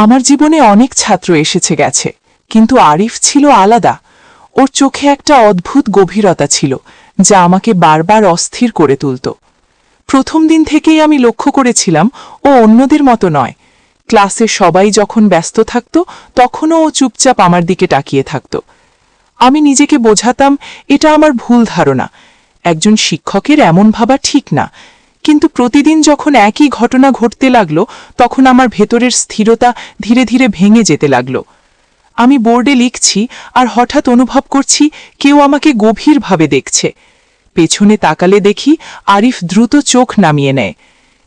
আমার জীবনে অনেক ছাত্র এসেছে গেছে, কিন্তু আরিফ ছিল আলাদা। ওর চোখে একটা অদ্ভুত গভীরতা ছিল, যা আমাকে বারবার অস্থির করে তুলত। প্রথম দিন থেকেই আমি লক্ষ্য করেছিলাম ও অন্যদের মতো নয়। ক্লাসে সবাই যখন ব্যস্ত থাকত, তখনও ও চুপচাপ আমার দিকে তাকিয়ে থাকত। আমি নিজেকে বোঝাতাম এটা আমার ভুল ধারণা, একজন শিক্ষকের এমন ভাবা ঠিক না। কিন্তু প্রতিদিন যখন একই ঘটনা ঘটতে লাগলো, তখন আমার ভেতরের স্থিরতা ধীরে ধীরে ভেঙে যেতে লাগলো। আমি বোর্ডে লিখছি আর হঠাৎ অনুভব করছি কেউ আমাকে গভীরভাবে দেখছে। পেছনে তাকালে দেখি আরিফ দ্রুত চোখ নামিয়ে নেয়।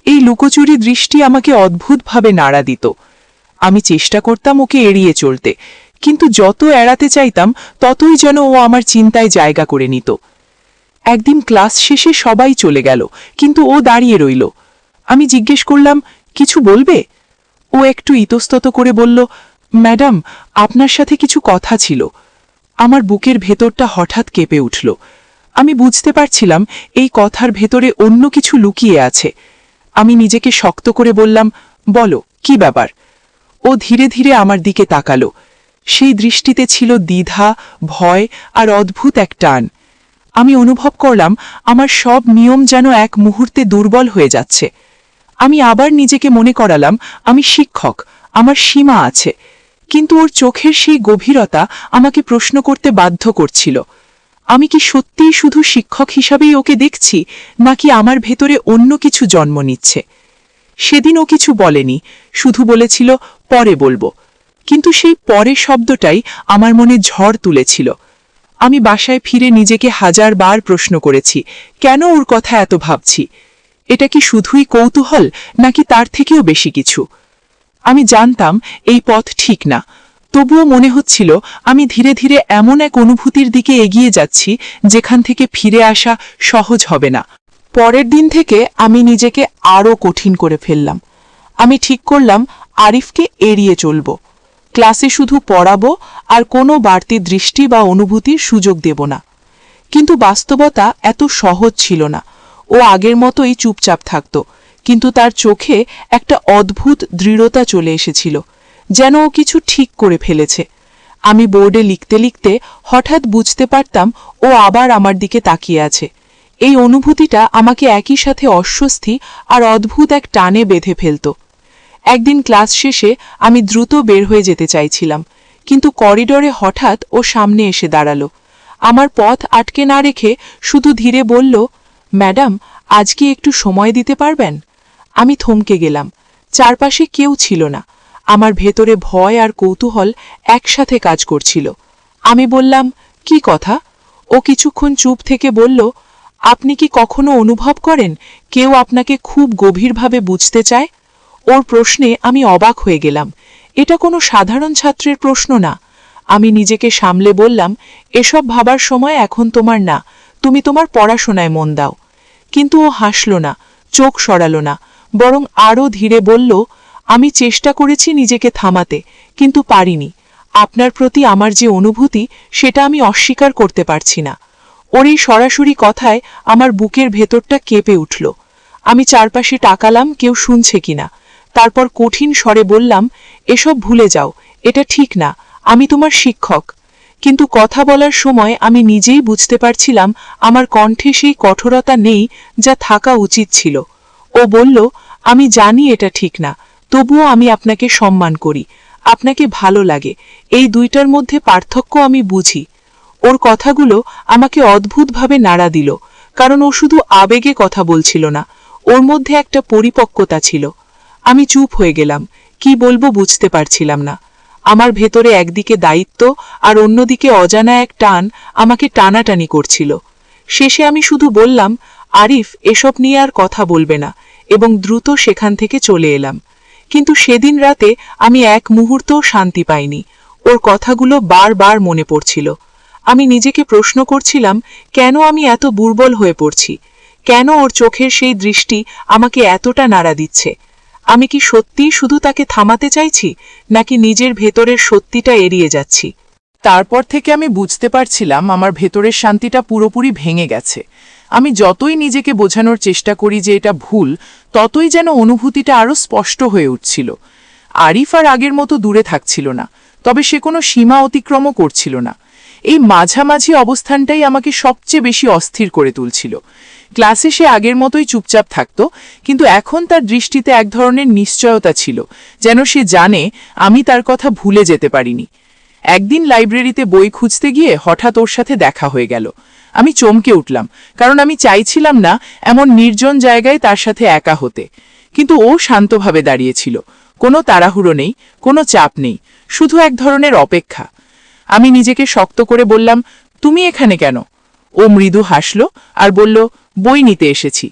এই লুকোচুরি দৃষ্টি আমাকে অদ্ভুতভাবে নাড়া দিত। আমি চেষ্টা করতাম ওকে এড়িয়ে চলতে, কিন্তু যত এড়াতে চাইতাম ততই যেন ও আমার চিন্তায় জায়গা করে নিত। একদিন ক্লাস শেষে সবাই চলে গেল, কিন্তু ও দাঁড়িয়ে রইল। আমি জিজ্ঞেস করলাম, কিছু বলবে? ও একটু ইতস্তত করে বলল, ম্যাডাম, আপনার সাথে কিছু কথা ছিল। আমার বুকের ভেতরটা হঠাৎ কেঁপে উঠল। আমি বুঝতে পারছিলাম এই কথার ভেতরে অন্য কিছু লুকিয়ে আছে। আমি নিজেকে শক্ত করে বললাম, বলো, কি ব্যাপার? ও ধীরে ধীরে আমার দিকে তাকালো। সেই দৃষ্টিতে ছিল দ্বিধা, ভয় আর অদ্ভুত এক টান। আমি অনুভব করলাম আমার সব নিয়ম যেন এক মুহূর্তে দুর্বল হয়ে যাচ্ছে। আমি আবার নিজেকে মনে করালাম আমি শিক্ষক, আমার সীমা আছে। কিন্তু ওর চোখের সেই গভীরতা আমাকে প্রশ্ন করতে বাধ্য করছিল। আমি কি সত্যিই শুধু শিক্ষক হিসাবেই ওকে দেখছি, নাকি আমার ভেতরে অন্য কিছু জন্ম নিচ্ছে? সেদিন ও কিছু বলেনি, শুধু বলেছিল, পরে বলবো। কিন্তু সেই পরে শব্দটাই আমার মনে ঝড় তুলেছিল। আমি বাসায় ফিরে নিজেকে হাজারবার প্রশ্ন করেছি, কেন ওর কথা এত ভাবছি? এটা কি শুধুই কৌতূহল, নাকি তার থেকেও বেশি কিছু? আমি জানতাম এই পথ ঠিক না, তবুও মনে হচ্ছিল আমি ধীরে ধীরে এমন এক অনুভূতির দিকে এগিয়ে যাচ্ছি যেখান থেকে ফিরে আসা সহজ হবে না। পরের দিন থেকে আমি নিজেকে আরও কঠিন করে ফেললাম। আমি ঠিক করলাম আরিফকে এড়িয়ে চলব, ক্লাসে শুধু পড়াবো আর কোনো বাড়তি দৃষ্টি বা অনুভূতির সুযোগ দেব না। কিন্তু বাস্তবতা এত সহজ ছিল না। ও আগের মতোই চুপচাপ থাকত, কিন্তু তার চোখে একটা অদ্ভুত দৃঢ়তা চলে এসেছিল, যেন ও কিছু ঠিক করে ফেলেছে। আমি বোর্ডে লিখতে লিখতে হঠাৎ বুঝতে পারতাম ও আবার আমার দিকে তাকিয়ে আছে। এই অনুভূতিটা আমাকে একই সাথে অস্বস্তি আর অদ্ভুত এক টানে বেঁধে ফেলত। একদিন ক্লাস শেষে আমি দ্রুত বের হয়ে যেতে চাইছিলাম, কিন্তু করিডোরে হঠাৎ ও সামনে এসে দাঁড়ালো। আমার পথ আটকে না রেখে শুধু ধীরে বলল, ম্যাডাম, আজ কি একটু সময় দিতে পারবেন? আমি থমকে গেলাম। চারপাশে কেউ ছিল না। আমার ভেতরে ভয় আর কৌতূহল একসাথে কাজ করছিল। আমি বললাম, কি কথা? ও কিছুক্ষণ চুপ থেকে বলল, আপনি কি কখনো অনুভব করেন কেউ আপনাকে খুব গভীরভাবে বুঝতে চায়? ওর প্রশ্নে আমি অবাক হয়ে গেলাম। এটা কোনো সাধারণ ছাত্রের প্রশ্ন না। আমি নিজেকে সামলে বললাম, এসব ভাবার সময় এখন তোমার না, তুমি তোমার পড়াশোনায় মন দাও। কিন্তু ও হাসল না, চোখ সরালো না, বরং আরও ধীরে বলল, আমি চেষ্টা করেছি নিজেকে থামাতে, কিন্তু পারিনি। আপনার প্রতি আমার যে অনুভূতি, সেটা আমি অস্বীকার করতে পারছি না। ওর এই সরাসরি কথায় আমার বুকের ভেতরটা কেঁপে উঠল। আমি চারপাশে তাকালাম কেউ শুনছে কিনা। তারপর কঠিন স্বরে বললাম, এসব ভুলে যাও, এটা ঠিক না, আমি তোমার শিক্ষক। কিন্তু কথা বলার সময় আমি নিজেই বুঝতে পারছিলাম আমার কণ্ঠে সেই কঠোরতা নেই যা থাকা উচিত ছিল। ও বলল, আমি জানি এটা ঠিক না, তবুও আমি আপনাকে সম্মান করি, আপনাকে ভালো লাগে, এই দুইটার মধ্যে পার্থক্য আমি বুঝি। ওর কথাগুলো আমাকে অদ্ভুতভাবে নাড়া দিল, কারণ ও শুধু আবেগে কথা বলছিল না, ওর মধ্যে একটা পরিপক্কতা ছিল। আমি চুপ হয়ে গেলাম, কি বলবো বুঝতে পারছিলাম না। আমার ভেতরে একদিকে দায়িত্ব আর অন্যদিকে অজানা এক টান আমাকে টানাটানি করছিল। শেষে আমি শুধু বললাম, আরিফ, এসব নিয়ে আর কথা বলবে না, এবং দ্রুত সেখান থেকে চলে এলাম। কিন্তু সেদিন রাতে আমি এক মুহূর্তও শান্তি পাইনি। ওর কথাগুলো বারবার মনে পড়ছিল। আমি নিজেকে প্রশ্ন করছিলাম, কেন আমি এত দুর্বল হয়ে পড়ছি? কেন ওর চোখের সেই দৃষ্টি আমাকে এতটা নাড়া দিচ্ছে? আমি কি সত্যিই শুধু তাকে থামাতে চাইছি, নাকি নিজের ভেতরের সত্যিটা এড়িয়ে যাচ্ছি? তারপর থেকে আমি বুঝতে পারছিলাম আমার ভেতরের শান্তিটা পুরোপুরি ভেঙে গেছে। আমি যতই নিজেকে বোঝানোর চেষ্টা করি যে এটা ভুল, ততই যেন অনুভূতিটা আরও স্পষ্ট হয়ে উঠছিল। আরিফ আর আগের মতো দূরে থাকছিল না, তবে সে কোনো সীমা অতিক্রমও করছিল না। এই মাঝামাঝি অবস্থানটাই আমাকে সবচেয়ে বেশি অস্থির করে তুলছিল। ক্লাসে সে আগের মতোই চুপচাপ থাকত, কিন্তু এখন তার দৃষ্টিতে এক ধরনের নিশ্চয়তা ছিল, যেন সে জানে আমি তার কথা ভুলে যেতে পারিনি। একদিন লাইব্রেরিতে বই খুঁজতে গিয়ে হঠাৎ ওর সাথে দেখা হয়ে গেল। আমি চমকে উঠলাম, কারণ আমি চাইছিলাম না এমন নির্জন জায়গায় তার সাথে একা হতে। কিন্তু ও শান্তভাবে দাঁড়িয়েছিল, কোনো তাড়াহুড়ো নেই, কোনো চাপ নেই, শুধু এক ধরনের অপেক্ষা। আমি নিজেকে শক্ত করে বললাম, তুমি এখানে কেন? ও মৃদু হাসল আর বলল, বই নিতে এসেছি।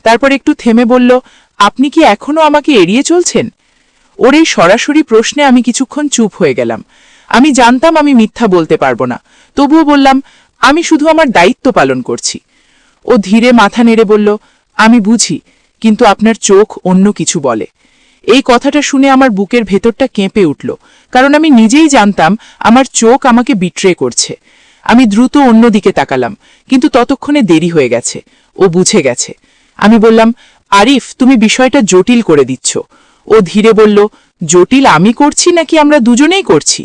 তারপর একটু থেমে বলল, আপনি কি এখনো আমাকে এড়িয়ে চলছেন? ওর এই সরাসরি প্রশ্নে আমি কিছুক্ষণ চুপ হয়ে গেলাম। আমি জানতাম আমি মিথ্যা বলতে পারবো না, তবুও বললাম, আমি শুধু আমার দায়িত্ব পালন করছি। ও ধীরে মাথা নেড়ে বলল, আমি বুঝি, কিন্তু আপনার চোখ অন্য কিছু বলে। এই কথাটা শুনে আমার বুকের ভেতরটা কেঁপে উঠল, কারণ আমি নিজেই জানতাম আমার চোখ আমাকে বিট্রে করছে। আমি দ্রুত অন্যদিকে তাকালাম, কিন্তু ততক্ষণে দেরি হয়ে গেছে। ও বুঝে গেছে। আমি বললাম, আরিফ, তুমি বিষয়টা জটিল করে দিচ্ছ। ও ধীরে বলল, জটিল আমি করছি নাকি আমরা দুজনেই করছি?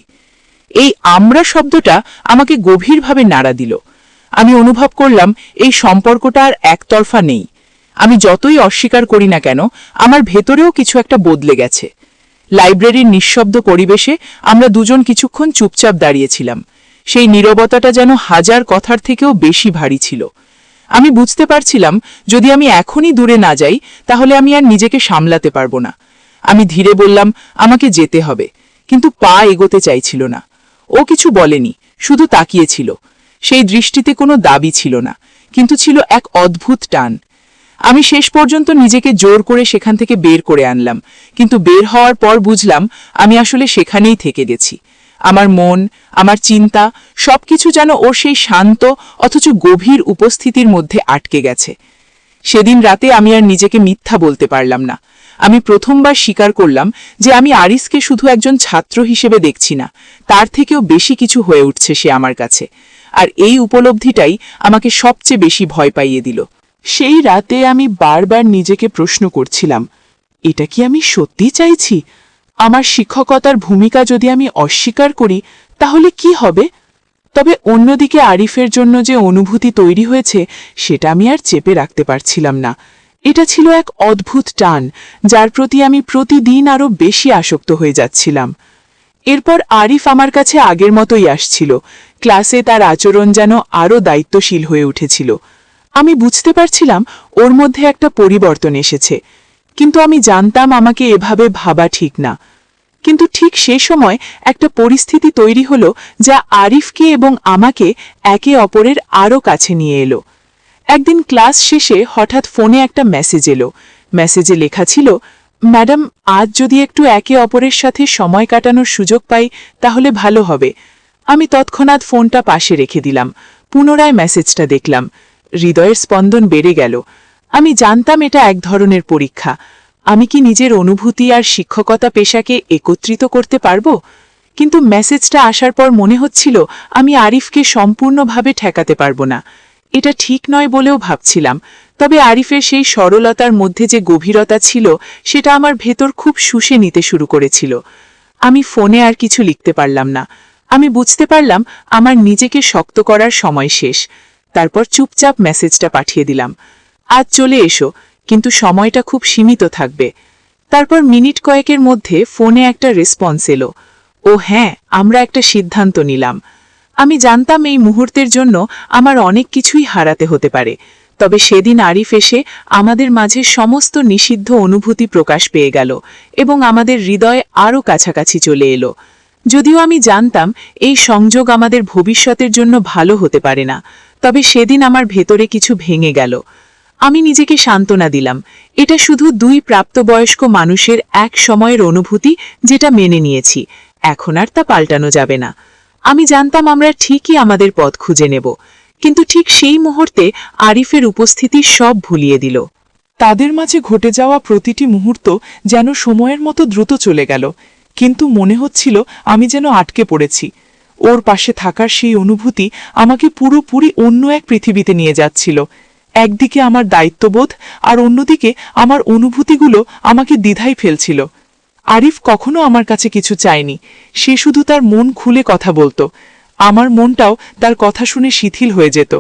এই আমরা শব্দটা আমাকে গভীরভাবে নাড়া দিল। আমি অনুভব করলাম এই সম্পর্কটা আর একতরফা নেই। আমি যতই অস্বীকার করি না কেন, আমার ভেতরেও কিছু একটা বদলে গেছে। লাইব্রেরির নিঃশব্দ পরিবেশে আমরা দুজন কিছুক্ষণ চুপচাপ দাঁড়িয়েছিলাম। সেই নীরবতাটা যেন হাজার কথার থেকেও বেশি ভারী ছিল। আমি বুঝতে পারছিলাম, যদি আমি এখনই দূরে না যাই, তাহলে আমি আর নিজেকে সামলাতে পারবো না। আমি ধীরে বললাম, আমাকে যেতে হবে, কিন্তু পা এগোতে চাইছিল না। ও কিছু বলেনি, শুধু তাকিয়েছিল। সেই দৃষ্টিতে কোনো দাবি ছিল না, কিন্তু ছিল এক অদ্ভুত টান। আমি শেষ পর্যন্ত নিজেকে জোর করে সেখান থেকে বের করে আনলাম, কিন্তু বের হওয়ার পর বুঝলাম আমি আসলে সেখানেই থেকে গেছি। আমার মন, আমার চিন্তা সবকিছু যেন ওর সেই শান্ত অথচ গভীর উপস্থিতির মধ্যে আটকে গেছে। সেদিন রাতে আমি আর নিজেকে মিথ্যা বলতে পারলাম না। আমি প্রথমবার স্বীকার করলাম যে আমি আরিসকে শুধু একজন ছাত্র হিসেবে দেখছি না, তার থেকেও বেশি কিছু হয়ে উঠছে সে আমার কাছে। আর এই উপলব্ধিটাই আমাকে সবচেয়ে বেশি ভয় পাইয়ে দিল। সেই রাতে আমি বারবার নিজেকে প্রশ্ন করছিলাম, এটা কি আমি সত্যি চাইছি? আমার শিক্ষকতার ভূমিকা যদি আমি অস্বীকার করি, তাহলে কি হবে? তবে অন্যদিকে আরিফের জন্য যে অনুভূতি তৈরি হয়েছে, সেটা আমি আর চেপে রাখতে পারছিলাম না। এটা ছিল এক অদ্ভুত টান, যার প্রতি আমি প্রতিদিন আরও বেশি আসক্ত হয়ে যাচ্ছিলাম। এরপর আরিফ আমার কাছে আগের মতোই আসছিল। ক্লাসে তার আচরণ যেন আরও দায়িত্বশীল হয়ে উঠেছিল। আমি বুঝতে পারছিলাম ওর মধ্যে একটা পরিবর্তন এসেছে, কিন্তু আমি জানতাম আমাকে এভাবে ভাবা ঠিক না। কিন্তু ঠিক সে সময় একটা পরিস্থিতি তৈরি হলো, যা আরিফকে এবং আমাকে একে অপরের আরও কাছে নিয়ে এলো। একদিন ক্লাস শেষে হঠাৎ ফোনে একটা মেসেজ এলো। মেসেজে লেখা ছিল, ম্যাডাম, আজ যদি একটু একে অপরের সাথে সময় কাটানোর সুযোগ পাই, তাহলে ভালো হবে। আমি তৎক্ষণাৎ ফোনটা পাশে রেখে দিলাম। পুনরায় মেসেজটা দেখলাম। হৃদয়ের স্পন্দন বেড়ে গেল। আমি জানতাম এটা এক ধরনের পরীক্ষা। আমি কি নিজের অনুভূতি আর শিক্ষকতা পেশাকে একত্রিত করতে পারবো? কিন্তু মেসেজটা আসার পর মনে হচ্ছিল আমি আরিফকে সম্পূর্ণভাবে ঠেকাতে পারবো না। এটা ঠিক নয় বলেও ভাবছিলাম, তবে আরিফের সেই সরলতার মধ্যে যে গভীরতা ছিল, সেটা আমার ভেতর খুব শুষে নিতে শুরু করেছিল। আমি ফোনে আর কিছু লিখতে পারলাম না। আমি বুঝতে পারলাম আমার নিজেকে শক্ত করার সময় শেষ। তারপর চুপচাপ মেসেজটা পাঠিয়ে দিলাম, আজ চলে এসো, কিন্তু সময়টা খুব সীমিত থাকবে। তারপর মিনিট কয়েকের মধ্যে ফোনে একটা রেসপন্স এলো, ও হ্যাঁ, আমরা একটা সিদ্ধান্ত নিলাম। আমি জানতাম এই মুহূর্তের জন্য আমার অনেক কিছুই হারাতে হতে পারে, তবে সেদিন আরিফ এসে আমাদের মাঝে সমস্ত নিষিদ্ধ অনুভূতি প্রকাশ পেয়ে গেল এবং আমাদের হৃদয় আরও কাছাকাছি চলে এলো। যদিও আমি জানতাম এই সংযোগ আমাদের ভবিষ্যতের জন্য ভালো হতে পারে না, তবে সেদিন আমার ভেতরে কিছু ভেঙে গেল। আমি নিজেকে সান্ত্বনা দিলাম, এটা শুধু দুই প্রাপ্তবয়স্ক মানুষের এক সময়ের অনুভূতি, যেটা মেনে নিয়েছি। এখন আর তা পাল্টানো যাবে না। আমি জানতাম আমরা ঠিকই আমাদের পথ খুঁজে নেব, কিন্তু ঠিক সেই মুহূর্তে আরিফের উপস্থিতি সব ভুলিয়ে দিল। তাদের মাঝে ঘটে যাওয়া প্রতিটি মুহূর্ত যেন সময়ের মতো দ্রুত চলে গেল, কিন্তু মনে হচ্ছিল আমি যেন আটকে পড়েছি। ওর পাশে থাকার সেই অনুভূতি আমাকে পুরোপুরি অন্য এক পৃথিবীতে নিয়ে যাচ্ছিল। একদিকে আমার দায়িত্ববোধ আর অন্যদিকে আমার অনুভূতিগুলো আমাকে দ্বিধায় ফেলছিল। আরিফ কখনো আমার কাছে কিছু চায়নি, সে শুধু তার মন খুলে কথা বলতো। আমার মনটাও তার কথা শুনে শিথিল হয়ে যেত।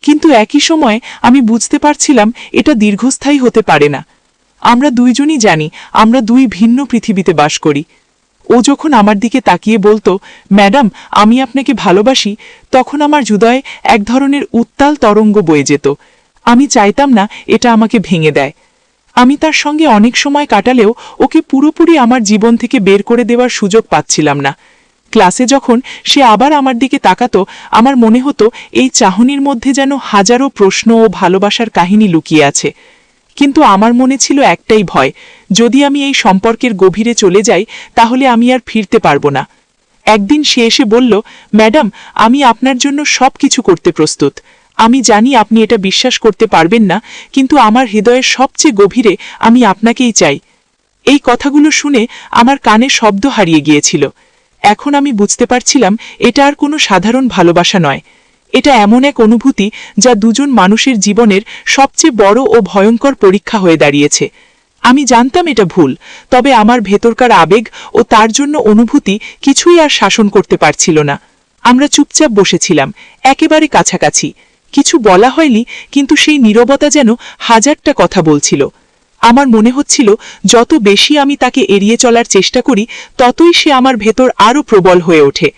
কিন্তু একই সময়ে আমি বুঝতে পারছিলাম এটা দীর্ঘস্থায়ী হতে পারে না। আমরা দুইজনই জানি আমরা দুই ভিন্ন পৃথিবীতে বাস করি। ও যখন আমার দিকে তাকিয়ে বলতো, ম্যাডাম আমি আপনাকে ভালোবাসি, তখন আমার হৃদয়ে এক ধরনের উত্তাল তরঙ্গ বয়ে যেত। আমি চাইতাম না এটা আমাকে ভেঙে দেয়। আমি তার সঙ্গে অনেক সময় কাটালেও ওকে পুরোপুরি আমার জীবন থেকে বের করে দেওয়ার সুযোগ পাচ্ছিলাম না। ক্লাসে যখন সে আবার আমার দিকে তাকাতো, আমার মনে হতো এই চাহনির মধ্যে যেন হাজারো প্রশ্ন ও ভালোবাসার কাহিনী লুকিয়ে আছে। কিন্তু আমার মনে ছিল একটাই ভয়, যদি আমি এই সম্পর্কের গভীরে চলে যাই তাহলে আমি আর ফিরতে পারবো না। একদিন সে এসে বলল, ম্যাডাম আমি আপনার জন্য সব কিছু করতে প্রস্তুত। আমি জানি আপনি এটা বিশ্বাস করতে পারবেন না, কিন্তু আমার হৃদয়ের সবচেয়ে গভীরে আমি আপনাকেই চাই। এই কথাগুলো শুনে আমার কানে শব্দ হারিয়ে গিয়েছিল। এখন আমি বুঝতে পারছিলাম এটা আর কোনো সাধারণ ভালোবাসা নয়। এটা এমন এক অনুভূতি যা দুজন মানুষের জীবনের সবচেয়ে বড় ও ভয়ঙ্কর পরীক্ষা হয়ে দাঁড়িয়েছে। আমি জানতাম এটা ভুল, তবে আমার ভেতরকার আবেগ ও তার জন্য অনুভূতি কিছুই আর শাসন করতে পারছিল না। আমরা চুপচাপ বসেছিলাম, একেবারে কাছাকাছি। কিছু বলা হয়নি, কিন্তু সেই নীরবতা যেন হাজারটা কথা বলছিল। আমার মনে হচ্ছিল যত বেশি আমি তাকে এড়িয়ে চলার চেষ্টা করি, ততই সে আমার ভেতর আরও প্রবল হয়ে ওঠে।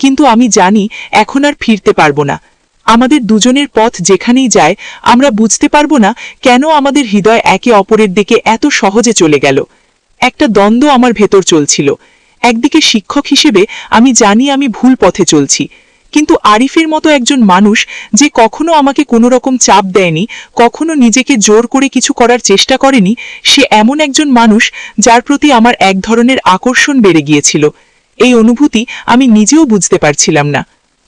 কিন্তু আমি জানি এখন আর ফিরতে পারবো না। আমাদের দুজনের পথ যেখানেই যায়, আমরা বুঝতে পারবো না কেন আমাদের হৃদয় একে অপরের দিকে এত সহজে চলে গেল। একটা দ্বন্দ্ব আমার ভেতর চলছিল। একদিকে শিক্ষক হিসেবে আমি জানি আমি ভুল পথে চলছি, কিন্তু আরিফের মতো একজন মানুষ যে কখনো আমাকে কোনো রকম চাপ দেয়নি, কখনো নিজেকে জোর করে কিছু করার চেষ্টা করেনি, সে এমন একজন মানুষ যার প্রতি আমার এক ধরনের আকর্ষণ বেড়ে গিয়েছিল। এই অনুভূতি আমি নিজেও বুঝতে পারছিলাম না।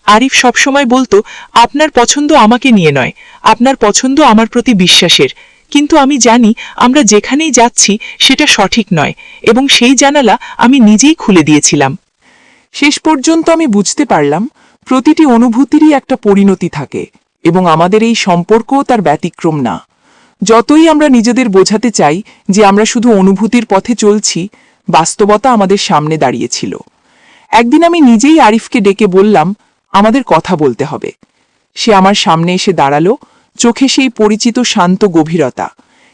আরিফ সবসময় বলতো, আপনার পছন্দ আমাকে নিয়ে নয়, আপনার পছন্দ আমার প্রতি বিশ্বাসের। কিন্তু আমি জানি আমরা যেখানেই যাচ্ছি সেটা সঠিক নয়, এবং সেই জানালা আমি নিজেই খুলে দিয়েছিলাম। শেষ পর্যন্ত আমি বুঝতে পারলাম প্রতিটি অনুভূতিরই একটা পরিণতি থাকে, এবং আমাদের এই সম্পর্কও তার ব্যতিক্রম না। যতই আমরা নিজেদের বোঝাতে চাই যে আমরা শুধু অনুভূতির পথে চলছি, বাস্তবতা আমাদের সামনে দাঁড়িয়েছিল। একদিন আমি নিজেই আরিফকে ডেকে বললাম, আমাদের কথা বলতে হবে। সে আমার সামনে এসে দাঁড়ালো, চোখে সেই পরিচিত শান্ত গভীরতা,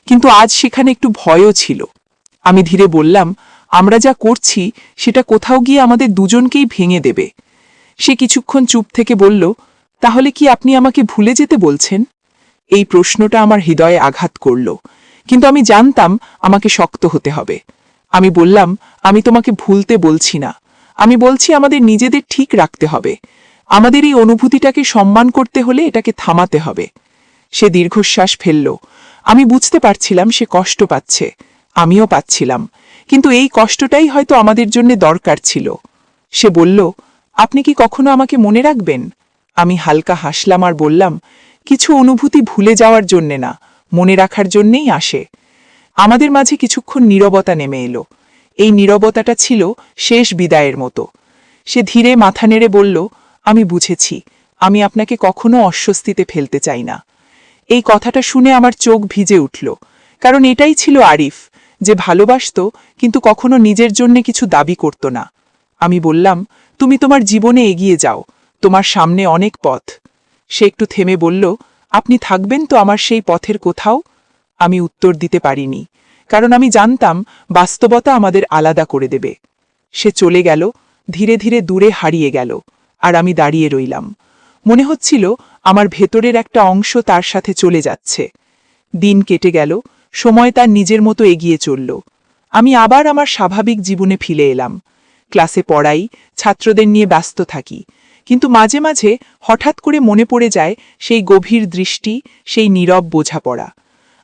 কিন্তু আজ সেখানে একটু ভয়ও ছিল। আমি ধীরে বললাম, আমরা যা করছি সেটা কোথাও গিয়ে আমাদের দুজনকেই ভেঙে দেবে। সে কিছুক্ষণ চুপ থেকে বলল, তাহলে কি আপনি আমাকে ভুলে যেতে বলছেন? এই প্রশ্নটা আমার হৃদয়ে আঘাত করল, কিন্তু আমি জানতাম আমাকে শক্ত হতে হবে। আমি বললাম, আমি তোমাকে ভুলতে বলছি না, আমি বলছি আমাদের নিজেদের ঠিক রাখতে হবে। আমাদের এই অনুভূতিটাকে সম্মান করতে হলে এটাকে থামাতে হবে। সে দীর্ঘশ্বাস ফেলল। আমি বুঝতে পারছিলাম সে কষ্ট পাচ্ছে, আমিও পাচ্ছিলাম, কিন্তু এই কষ্টটাই হয়তো আমাদের জন্য দরকার ছিল। সে বলল, আপনি কি কখনো আমাকে মনে রাখবেন? আমি হালকা হাসলাম আর বললাম, কিছু অনুভূতি ভুলে যাওয়ার জন্যে না, মনে রাখার জন্যেই আসে। আমাদের মাঝে কিছুক্ষণ নীরবতা নেমে এলো। এই নীরবতাটা ছিল শেষ বিদায়ের মতো। সে ধীরে মাথা নেড়ে বলল, আমি বুঝেছি, আমি আপনাকে কখনো অস্বস্তিতে ফেলতে চাই না। এই কথাটা শুনে আমার চোখ ভিজে উঠল, কারণ এটাই ছিল আরিফ, যে ভালোবাসত কিন্তু কখনো নিজের জন্য কিছু দাবি করত না। আমি বললাম, তুমি তোমার জীবনে এগিয়ে যাও, তোমার সামনে অনেক পথ। সে একটু থেমে বলল, আপনি থাকবেন তো আমার সেই পথের কোথাও? আমি উত্তর দিতে পারিনি, কারণ আমি জানতাম বাস্তবতা আমাদের আলাদা করে দেবে। সে চলে গেল, ধীরে ধীরে দূরে হারিয়ে গেল, আর আমি দাঁড়িয়ে রইলাম। মনে হচ্ছিল আমার ভেতরের একটা অংশ তার সাথে চলে যাচ্ছে। দিন কেটে গেল, সময় তার নিজের মতো এগিয়ে চলল। আমি আবার আমার স্বাভাবিক জীবনে ফিরে এলাম। ক্লাসে পড়াই, ছাত্রদের নিয়ে ব্যস্ত থাকি, কিন্তু মাঝে মাঝে হঠাৎ করে মনে পড়ে যায় সেই গভীর দৃষ্টি, সেই নীরব বোঝাপড়া।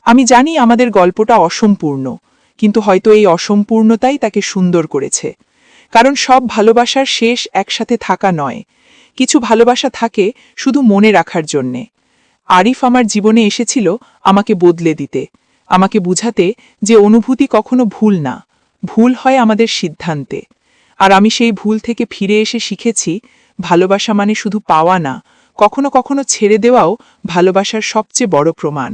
আমি জানি আমাদের গল্পটা অসম্পূর্ণ, কিন্তু হয়তো এই অসম্পূর্ণতাই তাকে সুন্দর করেছে। কারণ সব ভালোবাসার শেষ একসাথে থাকা নয়, কিছু ভালোবাসা থাকে শুধু মনে রাখার জন্যে। আরিফ আমার জীবনে এসেছিল আমাকে বদলে দিতে, আমাকে বুঝাতে যে অনুভূতি কখনো ভুল না, ভুল হয় আমাদের সিদ্ধান্তে। আর আমি সেই ভুল থেকে ফিরে এসে শিখেছি, ভালোবাসা মানে শুধু পাওয়া না, কখনো কখনো ছেড়ে দেওয়াও ভালোবাসার সবচেয়ে বড় প্রমাণ।